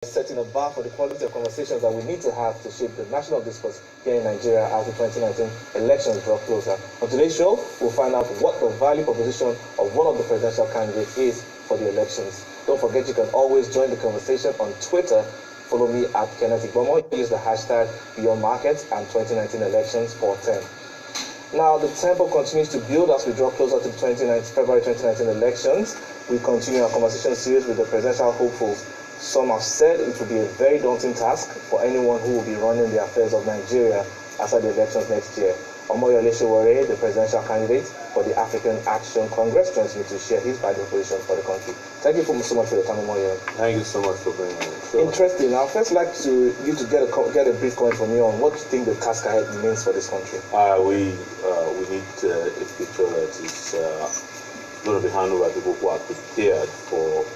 setting a bar for the quality of conversations that we need to have to shape the national discourse here in Nigeria as the 2019 elections draw closer. On today's show, we'll find out what the value proposition of one of the presidential candidates is for the elections. Don't forget you can always join the conversation on Twitter. Follow me at Kenneth Igbomo. Use the hashtag Beyond Markets and 2019 elections 410. Now, the tempo continues to build as we draw closer to the February 2019 elections. We continue our conversation series with the presidential hopefuls. Some have said it will be a very daunting task for anyone who will be running the affairs of Nigeria after the elections next year. Omoyele, the presidential candidate for the African Action Congress, joins me to share his value proposition for the country. Thank you so much for your time, Omoyele. Thank you so much for bringing me. Sure. Interesting. Now, first, like to get a brief comment from you on what you think the task ahead means for this country. We need a picture that is going to be handled by people who are prepared for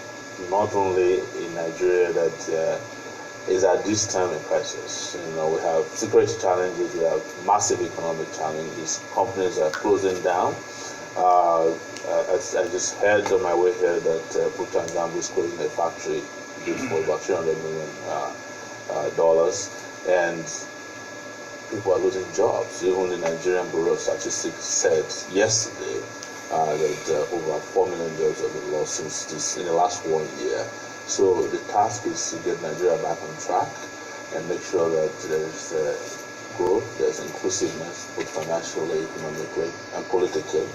not only in Nigeria that is at this time in crisis. You know, we have security challenges, we have massive economic challenges, companies are closing down. I just heard on my way here that Procter & Gamble is closing a factory for about $300 million, and people are losing jobs. Even the Nigerian Bureau of Statistics said yesterday that over 4 million jobs have been lost in the last 1 year. So the task is to get Nigeria back on track and make sure that there's growth, there's inclusiveness, both financially, economically, and politically,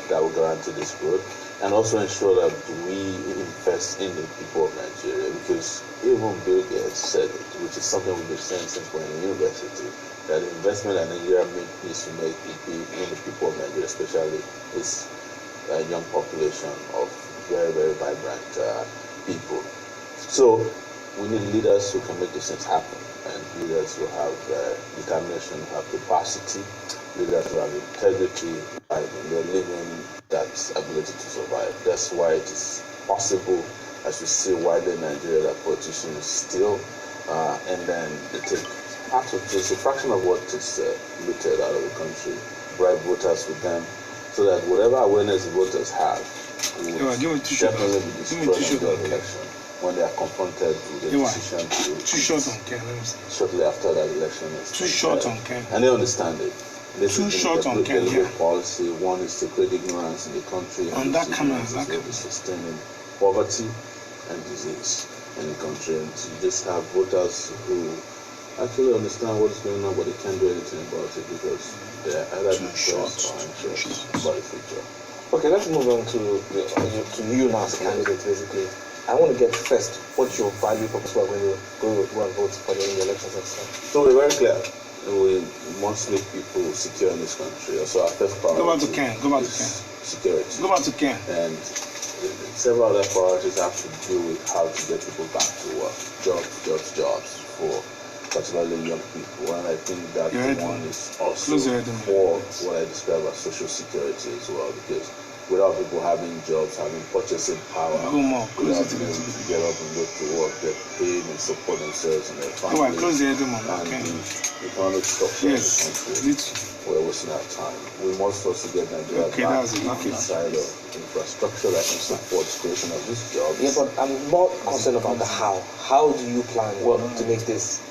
that will guarantee this growth. And also ensure that we invest in the people of Nigeria, because even Bill Gates said it, which is something we've been saying since we're in university, that the investment that Nigeria needs to make in the people of Nigeria, especially this young population of very, very vibrant people. So we need leaders who can make these things happen, and leaders who have determination, who have capacity, leaders who have integrity, and they're living that ability to survive. That's why it is possible, as we see widely in Nigeria, that politicians steal, and then they take part of just a fraction of what is looted out of the country, bribe voters with them, so that whatever awareness the voters have will definitely be destroyed in the election when they are confronted with the decision to shortly after that election is and they understand it. This is the policy. One is to create ignorance in the country, and that is sustaining poverty and disease in the country. And you just have voters who actually understand what is going on, but they can't do anything about it because they're either depressed or anxious about the future. Okay, let's move on to you now as a candidate, basically. I want to get first what your value proposition when you go and vote for the elections next time. So we're very clear. We must make people secure in this country. So our first priority is security. Go back to Ken. And several other priorities have to do with how to get people back to work. Jobs for particularly young people. And I think that one is also for what I describe as social security as well, because without people having jobs, having purchasing power, without being able to get up and go to work, get paid and support themselves and their families, and the economic structure of the country, we're wasting our time. We must also get Nigeria back inside of infrastructure that can support creation of these jobs. Yeah, but I'm more concerned about the how. How do you plan to make this,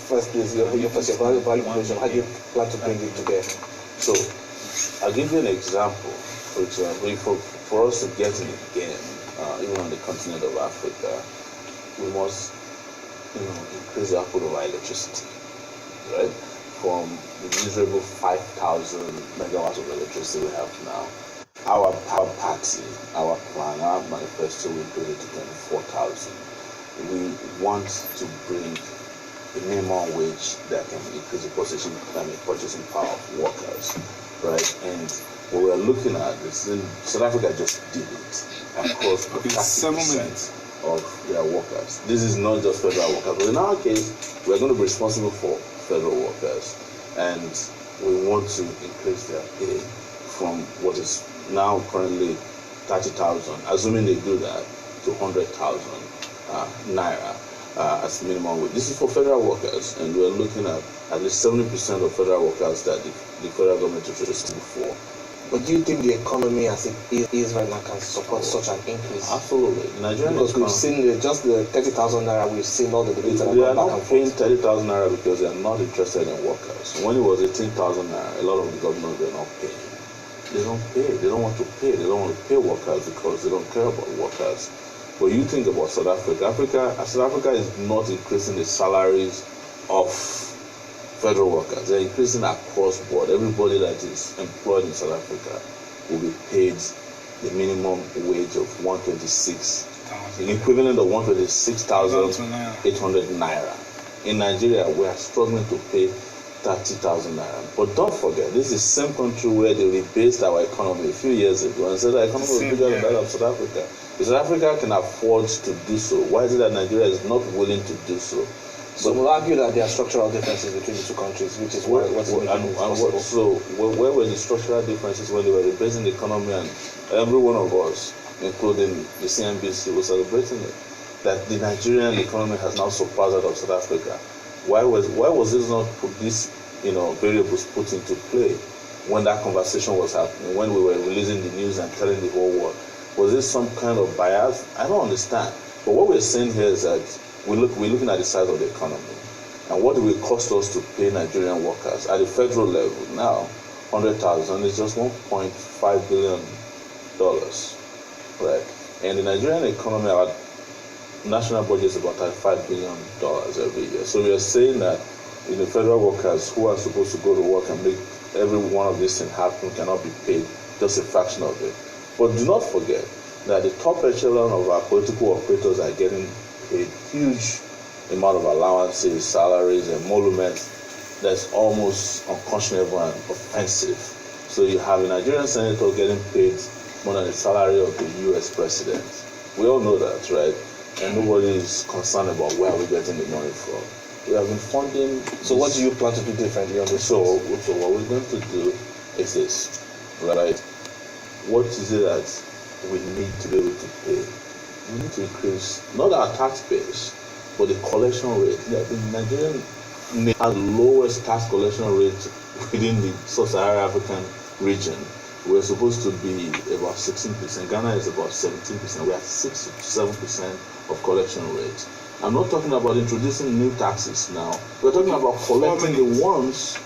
first place, your value proposition, how do you plan to bring it together? So, I'll give you an example. For example, for us to get in the game, even on the continent of Africa, we must, increase the output of our electricity, right? From the miserable 5,000 megawatts of electricity we have now. Our party, our plan, our manifesto will increase it to 24,000. We want to bring the minimum wage that can increase the purchasing power of workers, right? And what we are looking at is South Africa just did it across 30% of their workers. This is not just federal workers, but in our case, we are going to be responsible for federal workers, and we want to increase their pay from what is now currently 30,000, assuming they do that, to 100,000 naira as minimum wage. This is for federal workers, and we are looking at least 70% of federal workers that the federal government is responsible for But do you think the economy as it is right now can support such an increase? Absolutely. Nigerian because we've seen just the 30,000 naira, we've seen all the debates. They are not paying 30,000 naira because they are not interested in workers. When it was 18,000 naira, a lot of the governors were not paying. They don't pay. They don't want to pay. They don't want to pay workers because they don't care about workers. But you think about South Africa. South Africa is not increasing the salaries of federal workers. They're increasing across board. Everybody that is employed in South Africa will be paid the minimum wage of 126, the equivalent of 126,800 naira. In Nigeria, we are struggling to pay 30,000 naira. But don't forget, this is the same country where they rebased our economy a few years ago and said our economy was bigger than that of South Africa. If South Africa can afford to do so, why is it that Nigeria is not willing to do so? So we'll argue that there are structural differences between the two countries, which is where where were the structural differences when they were rebasing the economy, and every one of us, including the Cnbc, was celebrating it, that the Nigerian economy has now surpassed that of South Africa. Why was this not put these variables put into play when that conversation was happening, when we were releasing the news and telling the whole world? Was this some kind of bias? I don't understand. But what we're saying here is that we're looking at the size of the economy and what it will cost us to pay Nigerian workers at the federal level. Now, 100,000 is just $1.5 billion, right? And the Nigerian economy, our national budget is about $5 billion every year. So we are saying that the federal workers who are supposed to go to work and make every one of these things happen cannot be paid just a fraction of it. But do not forget that the top echelon of our political operators are getting a huge amount of allowances, salaries, and emoluments that's almost unconscionable and offensive. So you have a Nigerian senator getting paid more than the salary of the U.S. president. We all know that, right? And nobody is concerned about where we're getting the money from. We have been funding. So what do you plan to do differently on this? So what we're going to do is this, right? What is it that we need to be able to pay? We need to increase not our tax base, but the collection rate. The Nigerian has the lowest tax collection rate within the sub-Saharan African region. We're supposed to be about 16%. Ghana is about 17%. We have 6 to 7% of collection rate. I'm not talking about introducing new taxes now. We're talking about collecting the ones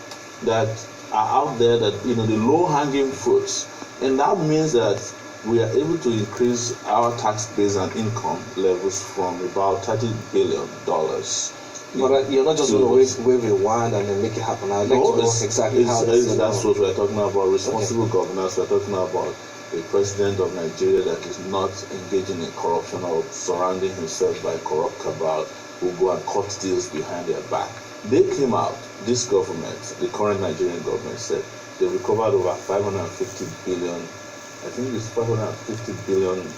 that are out there, that the low-hanging fruits. And that means that we are able to increase our tax base and income levels from about $30 billion. But you're not just going to wave a wand and then make it happen. I'd like to know exactly how that's what we're talking about. Responsible governance. We're talking about a president of Nigeria that is not engaging in corruption or surrounding himself by corrupt cabal who go and cut deals behind their back. They came out, this government, the current Nigerian government, said they recovered over 550 billion. I think it's $550 billion,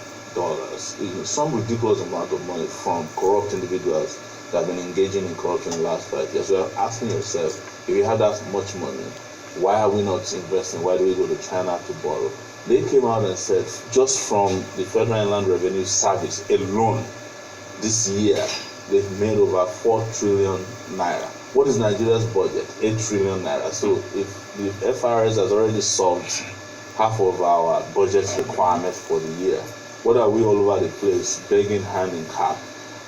some ridiculous amount of money from corrupt individuals that have been engaging in corruption in the last 5 years. So you're asking yourself, if you have that much money, why are we not investing? Why do we go to China to borrow? They came out and said, just from the Federal Inland Revenue Service alone, this year, they've made over 4 trillion naira. What is Nigeria's budget? 8 trillion naira. So if the FRS has already solved half of our budget requirements for the year, what are we all over the place begging hand in cap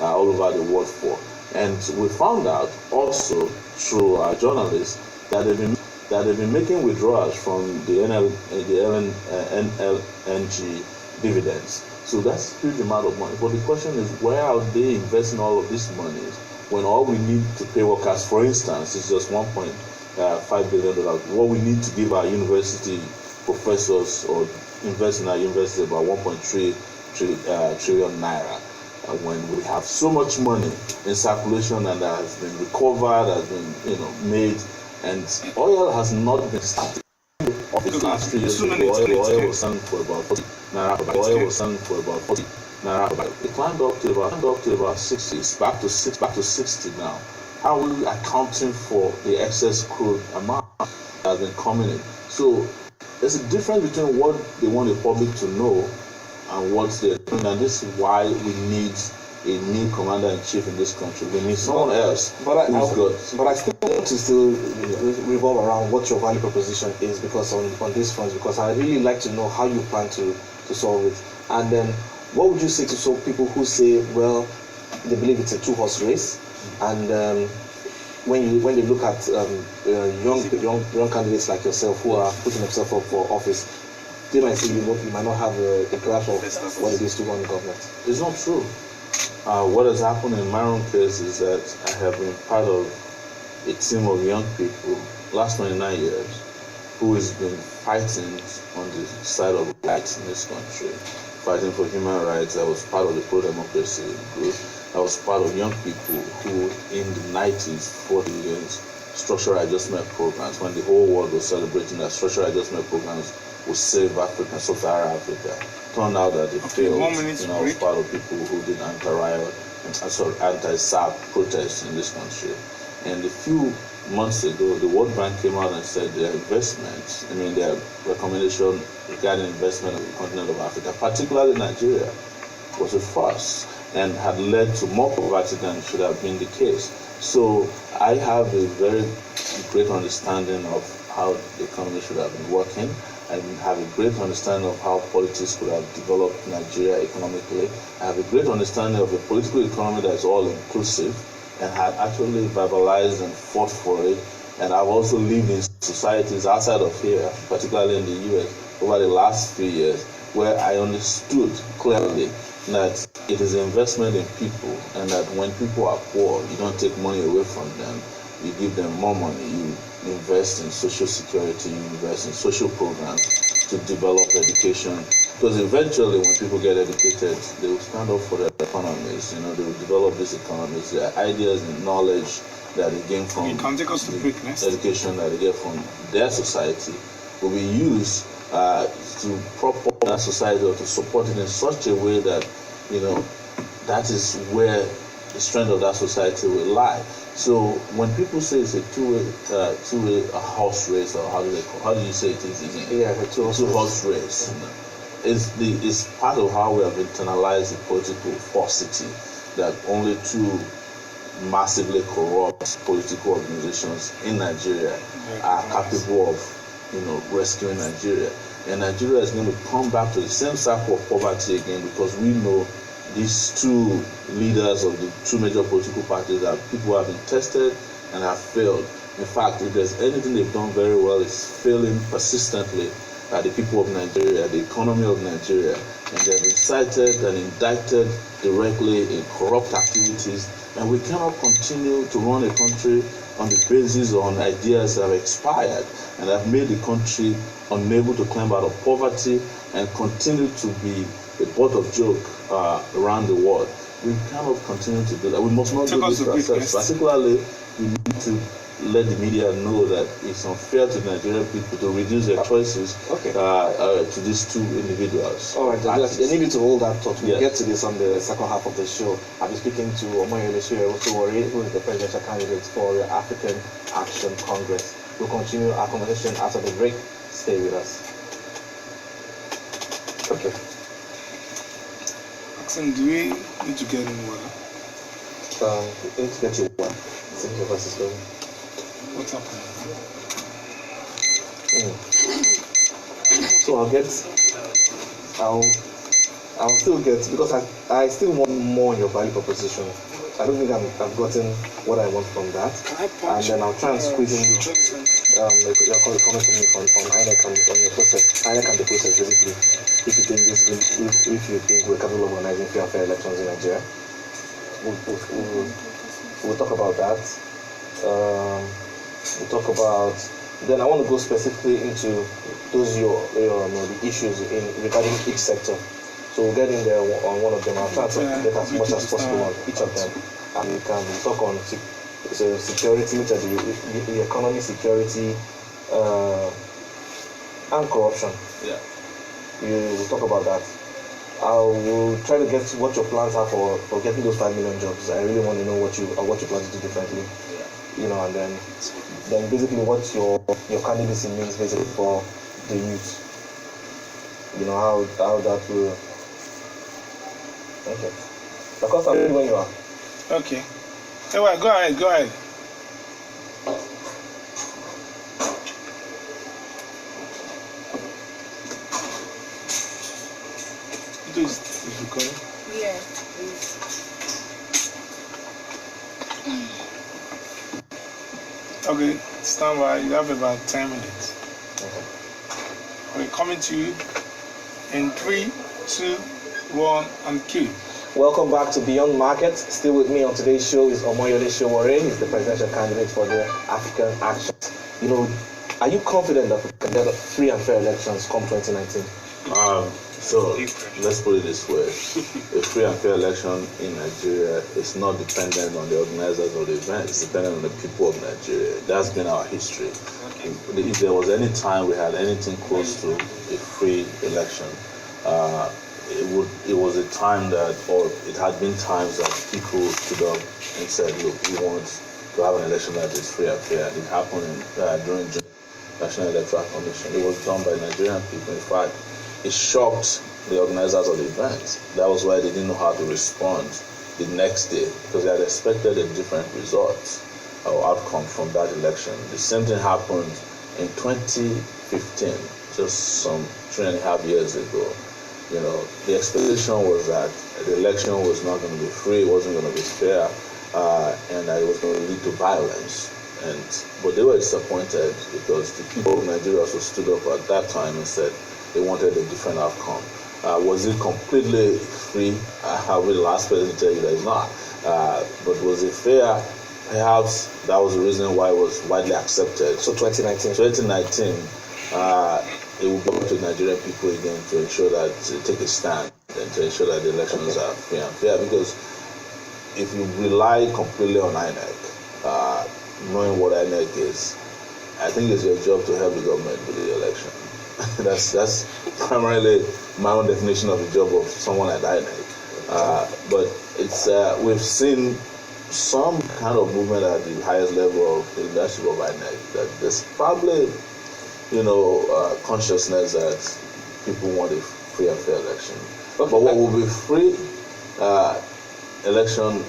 all over the world for? And we found out also through our journalists that they've been making withdrawals from the NLNG dividends. So that's a huge amount of money. But the question is, where are they investing all of this money when all we need to pay workers, for instance, is just $1.5 billion? What we need to give our university professors or invest in our university about 1.3 trillion naira. When we have so much money in circulation and that has been recovered, has been made, and oil has not been started. The last 3 years ago, oil was selling for about 40 naira. Oil was selling for about 40 naira. It climbed up to about 60. It's back to 60 now. How are we accounting for the excess crude amount that has been coming in? So there's a difference between what they want the public to know and what they're doing, and this is why we need a new commander-in-chief in this country. We need someone else But who's I still want to still revolve around what your value proposition is, because on this front, because I really like to know how you plan to solve it. And then what would you say to people who say, well, they believe it's a two-horse race, and when they look at young candidates like yourself who are putting themselves up for office, they might say you might not have a grasp of what it is to run government. It's not true. What has happened in my own case is that I have been part of a team of young people last 29 years who has been fighting on the side of rights in this country, fighting for human rights. I was part of the pro-democracy group. I was part of young people who in the 90s fought against structural adjustment programs when the whole world was celebrating that structural adjustment programs would save Africa, sub-Saharan Africa. Turned out that it failed. I was part of people who did anti-riot and anti-SAP protests in this country. And a few months ago, the World Bank came out and said their their recommendation regarding investment in the continent of Africa, particularly Nigeria, was a farce and had led to more poverty than should have been the case. So I have a very great understanding of how the economy should have been working. I have a great understanding of how politics could have developed Nigeria economically. I have a great understanding of a political economy that is all-inclusive and had actually verbalized and fought for it. And I've also lived in societies outside of here, particularly in the US, over the last few years, where I understood clearly that it is investment in people, and that when people are poor, you don't take money away from them. You give them more money. You invest in social security, you invest in social programs to develop education. Because eventually when people get educated, they will stand up for their economies. They will develop these economies. Their ideas and knowledge that they gain from education that they get from their society will be used to prop up that society or to support it in such a way that, that is where the strength of that society will lie. So when people say it's a two-way horse race, or how do you say it is? Yeah, a two-horse race. It's part of how we have internalized the political falsity that only two massively corrupt political organizations in Nigeria are capable of, rescuing Nigeria. And Nigeria is going to come back to the same cycle of poverty again, because we know these two leaders of the two major political parties are people who have been tested and have failed. In fact, if there's anything they've done very well, it's failing persistently at the people of Nigeria, the economy of Nigeria. And they've been cited and indicted directly in corrupt activities. And we cannot continue to run a country on the basis on ideas that have expired and have made the country unable to climb out of poverty and continue to be a butt of joke around the world. We cannot continue to do that. We must not do this to ourselves. Particularly, we need to let the media know that it's unfair to Nigerian people to reduce their choices to these two individuals. All right, I need you to hold that thought. We'll get to this on the second half of the show. I'll be speaking to Omoyele Sowore'S, who is the presidential candidate for the African Action Congress. We'll continue our conversation after the break. Stay with us. Okay. Axon, do we need to get in water? You need to get your water. Since your voice is going. What's happening? So I'll still get, because I still want more in your value proposition. I don't think I've gotten what I want from that. And then I'll try and squeeze in your comment on INEC and on your process. INEC and the process, basically. If you think we're capable of organizing fair elections in Nigeria, we'll talk about that. We'll talk about. Then I want to go specifically into those the issues regarding each sector. So we'll get in there on one of them. I'll try to get as much as possible on each of them, and we can talk on security, the economy, security, and corruption. Yeah. We'll talk about that. I will try to get what your plans are for getting those 5 million jobs. I really want to know what you plan to do differently. Yeah. And then basically what your candidacy means basically for the youth. How that will. Okay. Because I'm ready when you are. Okay. Hey, well, go ahead, go ahead. It is recording? Yeah, please. Okay, stand by. You have about 10 minutes. Okay. We're coming to you in 3, 2, 1, and cue. Welcome back to Beyond Market. Still with me on today's show is Omoyele Sowore'S. He's the presidential candidate for the African Action. You know, are you confident that we can get free and fair elections come 2019? So let's put it this way: a free and fair election in Nigeria is not dependent on the organizers of the event. It's dependent on the people of Nigeria. That's been our history. If there was any time we had anything close to a free election, it was a time that, or it had been times that people stood up and said, "Look, we want to have an election that is free and fair." It happened during the National Electoral Commission. It was done by Nigerian people. In fact, it shocked the organizers of the event. That was why they didn't know how to respond the next day, because they had expected a different result or outcome from that election. The same thing happened in 2015, just some 3.5 years ago. You know, the expectation was that the election was not going to be free, it wasn't going to be fair, and that it was going to lead to violence. But they were disappointed because the people of Nigeria also stood up at that time and said they wanted a different outcome. Was it completely free? I will the last person to tell you that it's not. But was it fair? Perhaps that was the reason why it was widely accepted. So 2019. 2019, it will be up to Nigerian people again to ensure that to take a stand and to ensure that the elections are free and fair. Because if you rely completely on INEC, knowing what INEC is, I think it's your job to help the government with the election. that's primarily my own definition of the job of someone like INEC. But it's we've seen some kind of movement at the highest level of the leadership of INEC that there's probably, consciousness that people want a free and fair election. Okay. But what will be free election?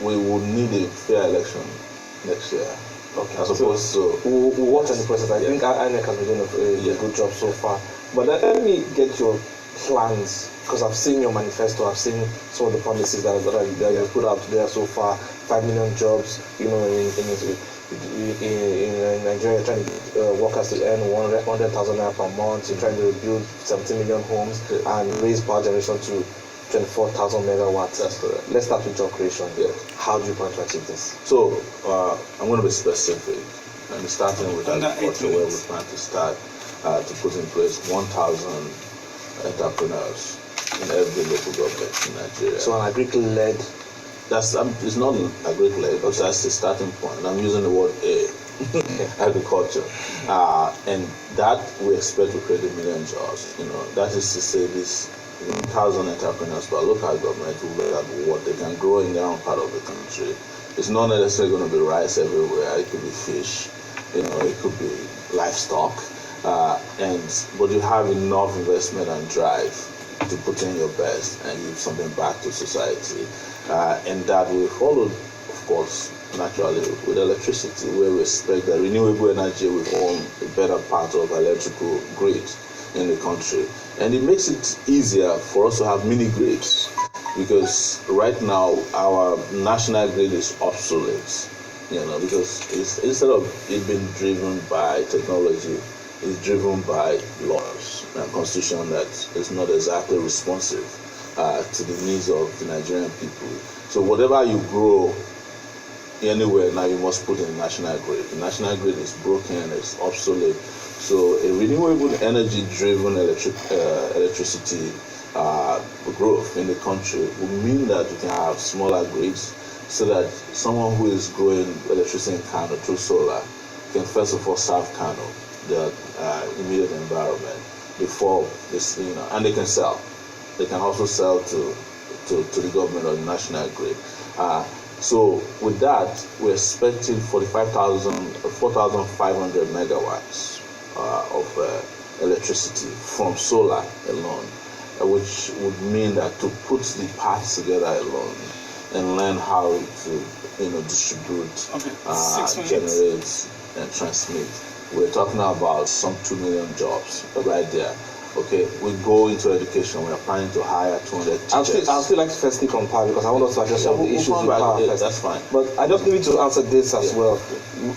We will need a fair election next year. Okay. As opposed to we'll watch the process. I think INEC has been doing a good job so far. But let me get your plans, because I've seen your manifesto. I've seen some of the promises that you put out there so far. 5 million jobs. In Nigeria, trying to get workers to earn 100,000 naira per month. You're trying to build 17 million homes and raise power generation to 24,000 megawatts. That's correct. Let's start with job creation. Yeah. How do you plan to achieve this? So I'm going to be specific. I'm starting with agriculture, where we plan to start to put in place 1,000 entrepreneurs in every local government in Nigeria. So an agric-led. It's not agric-led, but that's the starting point. I'm using the word agriculture, and that we expect to create 1 million jobs. That is to say, this 1,000 entrepreneurs per local government will look at what they can grow in their own part of the country. It's not necessarily going to be rice everywhere. It could be fish, it could be livestock, but you have enough investment and drive to put in your best and give something back to society, and that will follow, of course, naturally with electricity, where we expect that renewable energy will form a better part of electrical grid in the country. And it makes it easier for us to have mini grids, because right now our national grid is obsolete, because instead of it being driven by technology, it's driven by laws and constitution that is not exactly responsive to the needs of the Nigerian people. So whatever you grow anywhere now, you must put in the national grid. The national grid is broken, it's obsolete. So a renewable energy-driven electricity growth in the country will mean that we can have smaller grids, so that someone who is growing electricity in Kano through solar can first of all serve Kano, the immediate environment, before this, and they can sell. They can also sell to the government or the national grid. So with that, we're expecting 4,500 megawatts of electricity from solar alone. which would mean that to put the parts together alone and learn how to, distribute, generate, and transmit. We're talking about some 2 million jobs right there. Okay, we go into education. We are planning to hire 200 teachers. I'll still like to first speak on power because I want us to address some of the issues with power first. That's fine. But I just need you to answer this as well.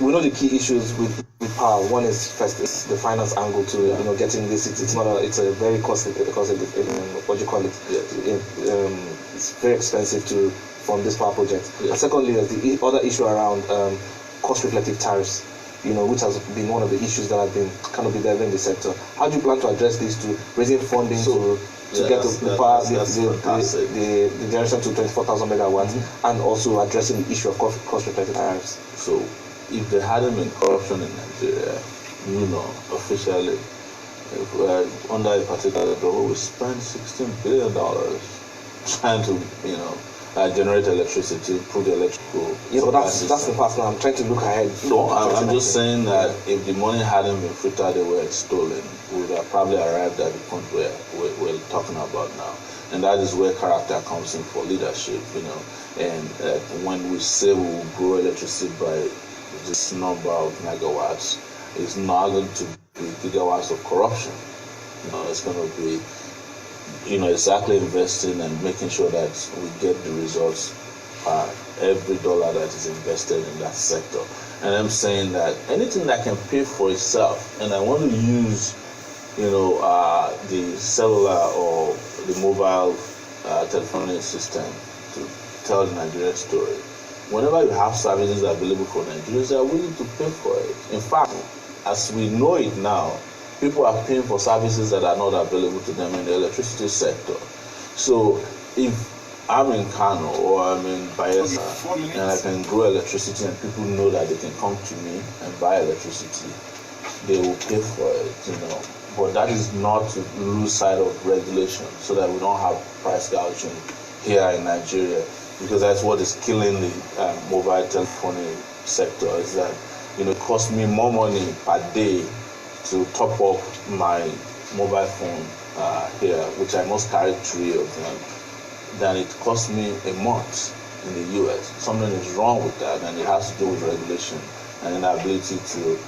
We know the key issues with power. One is first is the finance angle to getting this. It's a very costly because what you call it. It's very expensive to fund this power project. And secondly, there's the other issue around cost reflective tariffs. Which has been one of the issues that have been kind of bedeviling the sector. How do you plan to address these to raising funding to get the power, the generation to 24,000 megawatts, and also addressing the issue of cost reflective tariffs? So, if there hadn't been corruption in Nigeria, officially, under a particular government, we spent $16 billion trying to, generate electricity, improve the electrical. Yeah, but that's the past now. I'm trying to look ahead. No, I'm just saying that if the money hadn't been filtered away and stolen, we would have probably arrived at the point where we're talking about now. And that is where character comes in for leadership, And when we say we will grow electricity by this number of megawatts, it's not going to be gigawatts of corruption. It's going to be exactly investing and making sure that we get the results every dollar that is invested in that sector. And I'm saying that anything that can pay for itself, and I want to use, the cellular or the mobile telephony system to tell the Nigerian story. Whenever you have services available for Nigerians, they are willing to pay for it. In fact, as we know it now, people are paying for services that are not available to them in the electricity sector. So if I'm in Kano or I'm in Bayelsa and I can grow electricity and people know that they can come to me and buy electricity, they will pay for it, But that is not to lose sight of regulation so that we don't have price gouging here in Nigeria, because that's what is killing the mobile telephony sector, is that, it costs me more money per day to top up my mobile phone here, which I must carry 3 of them, than it costs me a month in the US. Something is wrong with that, and it has to do with regulation and inability to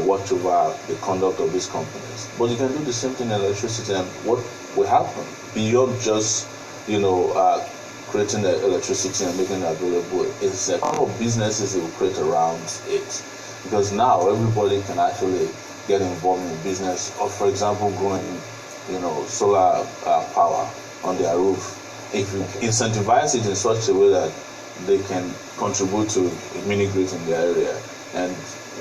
watch over the conduct of these companies. But you can do the same thing in electricity, and what will happen beyond just, creating the electricity and making it available is the kind of businesses it will create around it. Because now everybody can actually get involved in business, or for example, growing, solar power on their roof. If you incentivize it in such a way that they can contribute to a mini grid in the area, and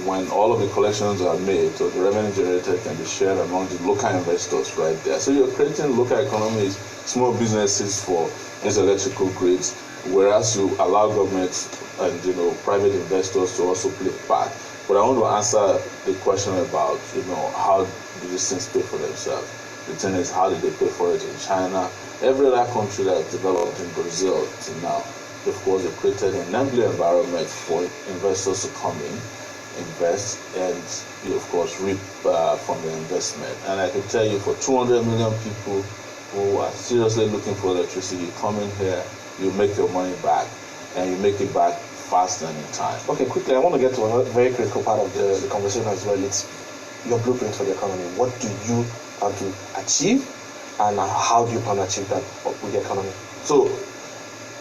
when all of the collections are made, so the revenue generated can be shared among the local investors right there. So you're creating local economies, small businesses for these electrical grids, whereas you allow governments and private investors to also play a part. But I want to answer the question about, how do these things pay for themselves? The thing is, how did they pay for it in China? Every other country that's developed in Brazil to now, of course, they created an enabling environment for investors to come in, invest, and you, of course, reap from the investment. And I can tell you, for 200 million people who are seriously looking for electricity, you come in here, you make your money back, and you make it back fast and in time. Okay, quickly, I want to get to a very critical part of the conversation as well. It's your blueprint for the economy. What do you want to achieve, and how do you plan to achieve that with the economy? So,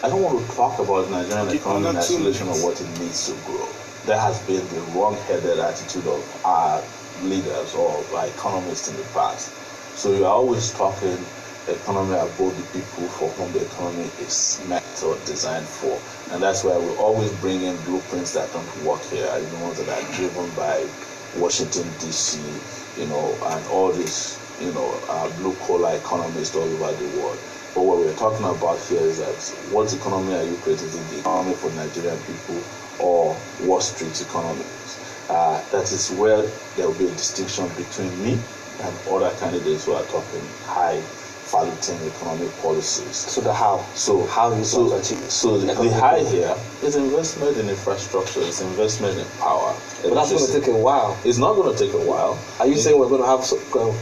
I don't want to talk about the Nigerian economy in isolation of what it needs to grow. There has been the wrong-headed attitude of our leaders or our economists in the past. So you're always talking economy about the people for whom the economy is meant or designed for. And that's why we always bring in blueprints that don't work here, the ones that are driven by Washington, D.C., and all these, blue-collar economists all over the world. But what we're talking about here is that what economy are you creating? Is it the economy for Nigerian people or Wall Street economies? That is where there will be a distinction between me and other candidates who are talking high valuing economic policies. So the how. So how you so, want to achieve. so the high here is investment in infrastructure, it's investment in power. But that's going to take a while. It's not going to take a while. Are you saying we're going to have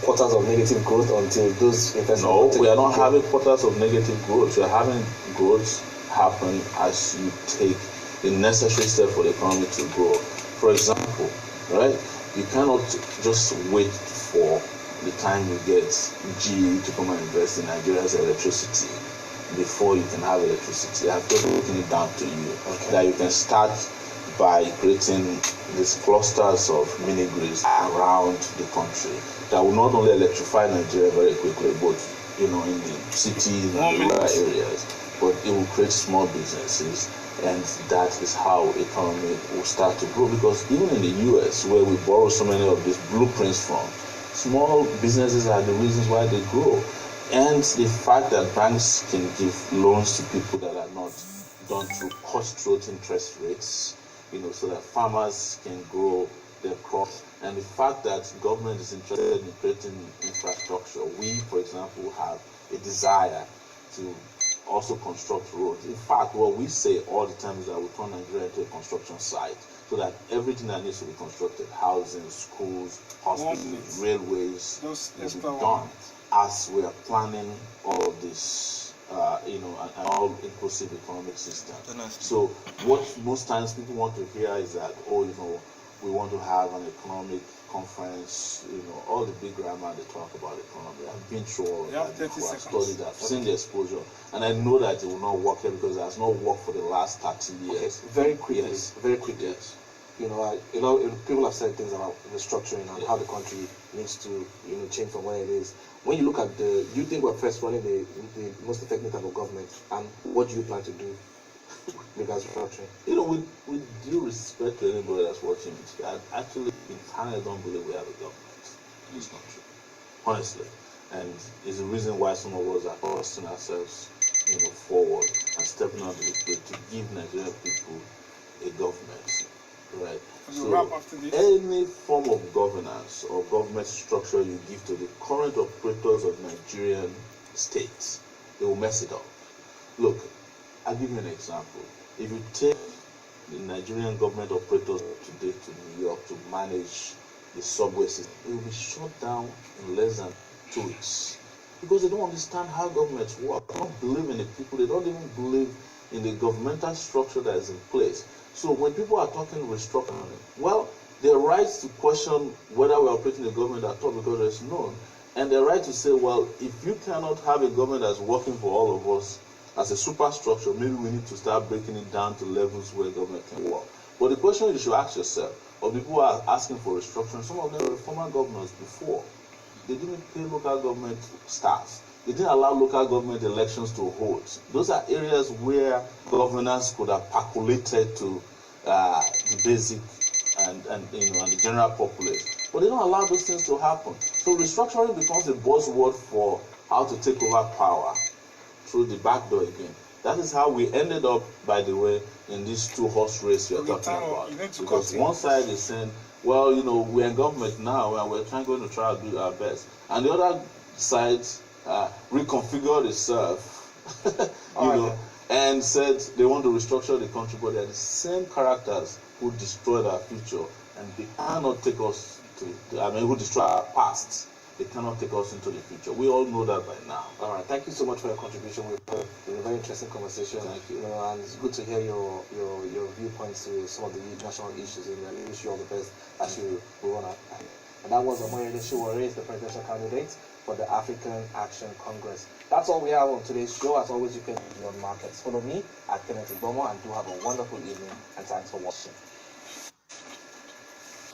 quarters of negative growth until those investments? No, we are not having quarters of negative growth. We are having growth happen as you take the necessary step for the economy to grow. For example, right, you cannot just wait for the time you get GE to come and invest in Nigeria's electricity before you can have electricity. They have just broken it down to you, that you can start by creating these clusters of mini grids around the country that will not only electrify Nigeria very quickly, but in the cities and rural areas, but it will create small businesses, and that is how economy will start to grow. Because even in the US, where we borrow so many of these blueprints from, small businesses are the reasons why they grow. And the fact that banks can give loans to people that are not done through cutthroat interest rates, so that farmers can grow their crops, and the fact that government is interested in creating infrastructure. We, for example, have a desire to also construct roads. In fact, what we say all the time is that we turn Nigeria into a construction site, so that everything that needs to be constructed, housing, schools, hospitals, railways, will be done as we are planning all of this, an all-inclusive economic system. So what most times people want to hear is that, we want to have an economic conference, all the big grammar they talk about economy. I've been through all of that before. I've studied that, I've seen the exposure, and I know that it will not work here because it has not worked for the last 30 years. Okay. Very quickly, Yes. People have said things about restructuring and how the country needs to, change from where it is. When you look at you think we're first running the most effective type of government, and what do you plan to do regards restructuring? With due respect to anybody that's watching it, I actually entirely don't believe we have a government in this country, honestly. And it's the reason why some of us are thrusting ourselves, forward and stepping out of the plate to give Nigerian people a government, right? So any form of governance or government structure you give to the current operators of Nigerian states, they will mess it up. Look, I'll give you an example. If you take the Nigerian government operators today to New York to manage the subway system, it will be shut down in less than 2 weeks. Because they don't understand how governments work. They don't believe in the people. They don't even believe in the governmental structure that is in place. So when people are talking restructuring, well, their right to question whether we're operating a government at all because there's none. And their right to say, well, if you cannot have a government that's working for all of us as a superstructure, maybe we need to start breaking it down to levels where government can work. But the question you should ask yourself, or people who are asking for restructuring, some of them were former governors before. They didn't pay local government staff. They didn't allow local government elections to hold. Those are areas where governance could have percolated to the basic and the general populace. But they don't allow those things to happen. So restructuring becomes a buzzword for how to take over power through the back door again. That is how we ended up, by the way, in this two-horse race you're talking about. Because one side is saying, well, we're in government now and we're going to try to do our best. And the other side reconfigured itself, and said they want to restructure the country, but they're the same characters who destroyed our future, and they cannot take us who destroy our past. They cannot take us into the future. We all know that by now. All right. Thank you so much for your contribution. It was a very interesting conversation. Thank you. And it's good to hear your viewpoints to some of the national issues, and I wish you all the best as you run out. And that was Omoyele Sowore'S, the presidential candidate for the African Action Congress. That's all we have on today's show. As always, you can be on markets. Follow me at Kenneth Igbomo, and do have a wonderful evening, and thanks for watching.